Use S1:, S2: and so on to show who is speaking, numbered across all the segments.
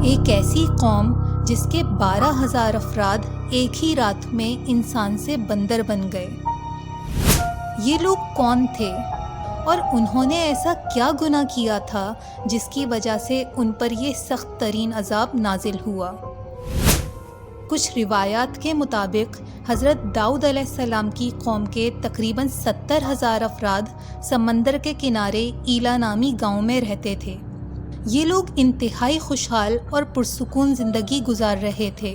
S1: ایک ایسی قوم جس کے 12,000 افراد ایک ہی رات میں انسان سے بندر بن گئے۔ یہ لوگ کون تھے اور انہوں نے ایسا کیا گناہ کیا تھا جس کی وجہ سے ان پر یہ سخت ترین عذاب نازل ہوا؟ کچھ روایات کے مطابق حضرت داؤد علیہ السلام کی قوم کے تقریباً 70,000 افراد سمندر کے کنارے ایلا نامی گاؤں میں رہتے تھے۔ یہ لوگ انتہائی خوشحال اور پرسکون زندگی گزار رہے تھے۔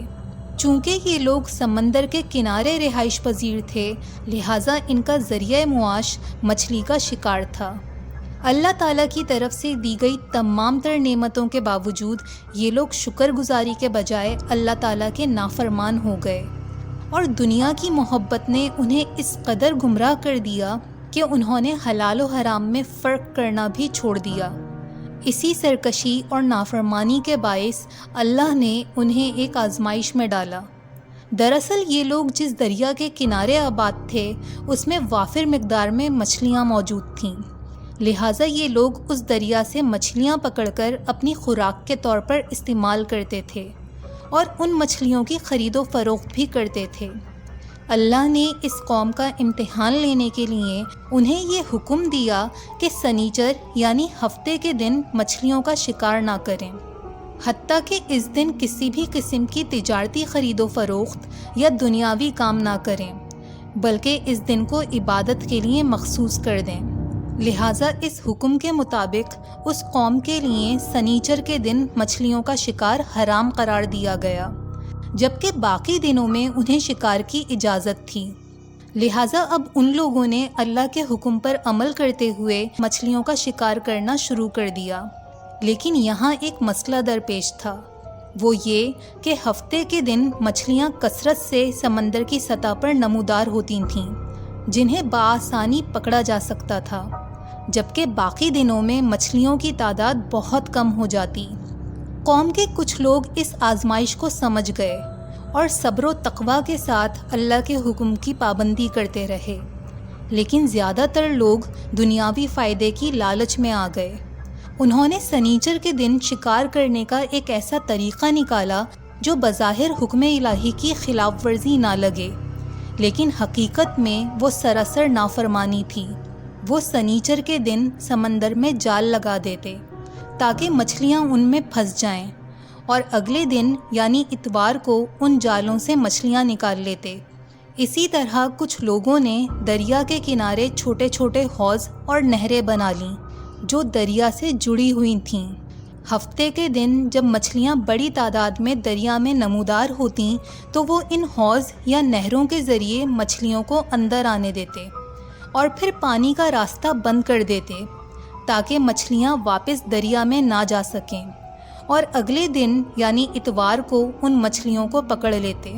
S1: چونکہ یہ لوگ سمندر کے کنارے رہائش پذیر تھے، لہٰذا ان کا ذریعہ معاش مچھلی کا شکار تھا۔ اللہ تعالیٰ کی طرف سے دی گئی تمام تر نعمتوں کے باوجود یہ لوگ شکر گزاری کے بجائے اللہ تعالیٰ کے نافرمان ہو گئے، اور دنیا کی محبت نے انہیں اس قدر گمراہ کر دیا کہ انہوں نے حلال و حرام میں فرق کرنا بھی چھوڑ دیا۔ اسی سرکشی اور نافرمانی کے باعث اللہ نے انہیں ایک آزمائش میں ڈالا۔ دراصل یہ لوگ جس دریا کے کنارے آباد تھے اس میں وافر مقدار میں مچھلیاں موجود تھیں، لہٰذا یہ لوگ اس دریا سے مچھلیاں پکڑ کر اپنی خوراک کے طور پر استعمال کرتے تھے اور ان مچھلیوں کی خرید و فروخت بھی کرتے تھے۔ اللہ نے اس قوم کا امتحان لینے کے لیے انہیں یہ حکم دیا کہ سنیچر یعنی ہفتے کے دن مچھلیوں کا شکار نہ کریں، حتیٰ کہ اس دن کسی بھی قسم کی تجارتی خرید و فروخت یا دنیاوی کام نہ کریں، بلکہ اس دن کو عبادت کے لیے مخصوص کر دیں۔ لہٰذا اس حکم کے مطابق اس قوم کے لیے سنیچر کے دن مچھلیوں کا شکار حرام قرار دیا گیا، جبکہ باقی دنوں میں انہیں شکار کی اجازت تھی۔ لہٰذا اب ان لوگوں نے اللہ کے حکم پر عمل کرتے ہوئے مچھلیوں کا شکار کرنا شروع کر دیا، لیکن یہاں ایک مسئلہ درپیش تھا، وہ یہ کہ ہفتے کے دن مچھلیاں کثرت سے سمندر کی سطح پر نمودار ہوتی تھیں، جنہیں بآسانی پکڑا جا سکتا تھا، جبکہ باقی دنوں میں مچھلیوں کی تعداد بہت کم ہو جاتی۔ قوم کے کچھ لوگ اس آزمائش کو سمجھ گئے اور صبر و تقویٰ کے ساتھ اللہ کے حکم کی پابندی کرتے رہے، لیکن زیادہ تر لوگ دنیاوی فائدے کی لالچ میں آ گئے۔ انہوں نے سنیچر کے دن شکار کرنے کا ایک ایسا طریقہ نکالا جو بظاہر حکم الہی کی خلاف ورزی نہ لگے، لیکن حقیقت میں وہ سراسر نافرمانی تھی۔ وہ سنیچر کے دن سمندر میں جال لگا دیتے تاکہ مچھلیاں ان میں پھنس جائیں، اور اگلے دن یعنی اتوار کو ان جالوں سے مچھلیاں نکال لیتے۔ اسی طرح کچھ لوگوں نے دریا کے کنارے چھوٹے چھوٹے حوض اور نہریں بنا لیں جو دریا سے جڑی ہوئی تھیں۔ ہفتے کے دن جب مچھلیاں بڑی تعداد میں دریا میں نمودار ہوتیں تو وہ ان حوض یا نہروں کے ذریعے مچھلیوں کو اندر آنے دیتے اور پھر پانی کا راستہ بند کر دیتے تاکہ مچھلیاں واپس دریا میں نہ جا سکیں، اور اگلے دن یعنی اتوار کو ان مچھلیوں کو پکڑ لیتے۔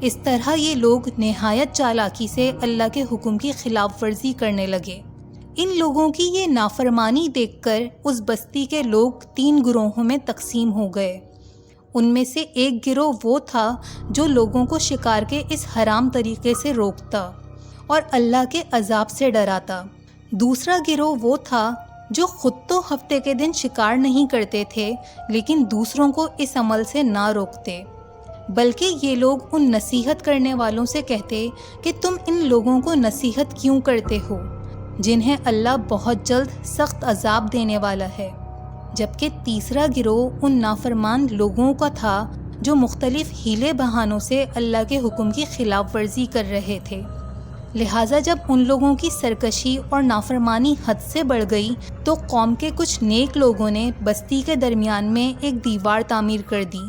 S1: اس طرح یہ لوگ نہایت چالاکی سے اللہ کے حکم کی خلاف ورزی کرنے لگے۔ ان لوگوں کی یہ نافرمانی دیکھ کر اس بستی کے لوگ 3 گروہوں میں تقسیم ہو گئے۔ ان میں سے ایک گروہ وہ تھا جو لوگوں کو شکار کے اس حرام طریقے سے روکتا اور اللہ کے عذاب سے ڈراتا۔ دوسرا گروہ وہ تھا جو خود تو ہفتے کے دن شکار نہیں کرتے تھے لیکن دوسروں کو اس عمل سے نہ روکتے، بلکہ یہ لوگ ان نصیحت کرنے والوں سے کہتے کہ تم ان لوگوں کو نصیحت کیوں کرتے ہو جنہیں اللہ بہت جلد سخت عذاب دینے والا ہے۔ جبکہ تیسرا گروہ ان نافرمان لوگوں کا تھا جو مختلف ہیلے بہانوں سے اللہ کے حکم کی خلاف ورزی کر رہے تھے۔ لہٰذا جب ان لوگوں کی سرکشی اور نافرمانی حد سے بڑھ گئی تو قوم کے کچھ نیک لوگوں نے بستی کے درمیان میں ایک دیوار تعمیر کر دی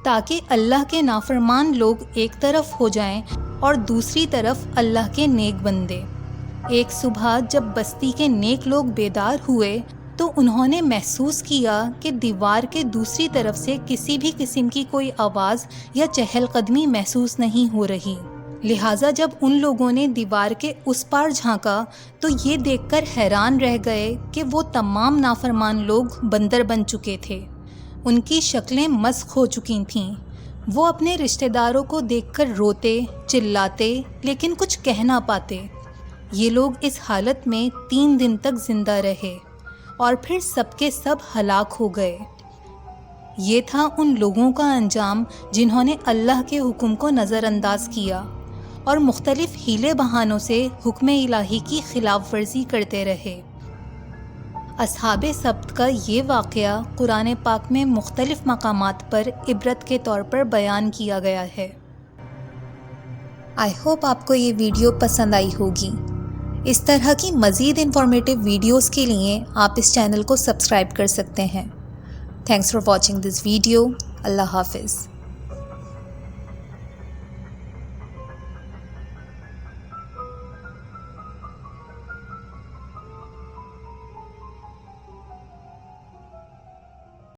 S1: تاکہ اللہ کے نافرمان لوگ ایک طرف ہو جائیں اور دوسری طرف اللہ کے نیک بندے۔ ایک صبح جب بستی کے نیک لوگ بیدار ہوئے تو انہوں نے محسوس کیا کہ دیوار کے دوسری طرف سے کسی بھی قسم کی کوئی آواز یا چہل قدمی محسوس نہیں ہو رہی۔ لہٰذا جب ان لوگوں نے دیوار کے اس پار جھانکا تو یہ دیکھ کر حیران رہ گئے کہ وہ تمام نافرمان لوگ بندر بن چکے تھے۔ ان کی شکلیں مسخ ہو چکی تھیں۔ وہ اپنے رشتہ داروں کو دیکھ کر روتے چلاتے لیکن کچھ کہہ نہ پاتے۔ یہ لوگ اس حالت میں 3 دن تک زندہ رہے اور پھر سب کے سب ہلاک ہو گئے۔ یہ تھا ان لوگوں کا انجام جنہوں نے اللہ کے حکم کو نظر انداز کیا اور مختلف حیلے بہانوں سے حکم الہی کی خلاف ورزی کرتے رہے۔ اصحاب سبت کا یہ واقعہ قرآن پاک میں مختلف مقامات پر عبرت کے طور پر بیان کیا گیا ہے۔ آئی ہوپ آپ کو یہ ویڈیو پسند آئی ہوگی۔ اس طرح کی مزید انفارمیٹیو ویڈیوز کے لیے آپ اس چینل کو سبسکرائب کر سکتے ہیں۔ Thanks for watching this video. اللہ حافظ۔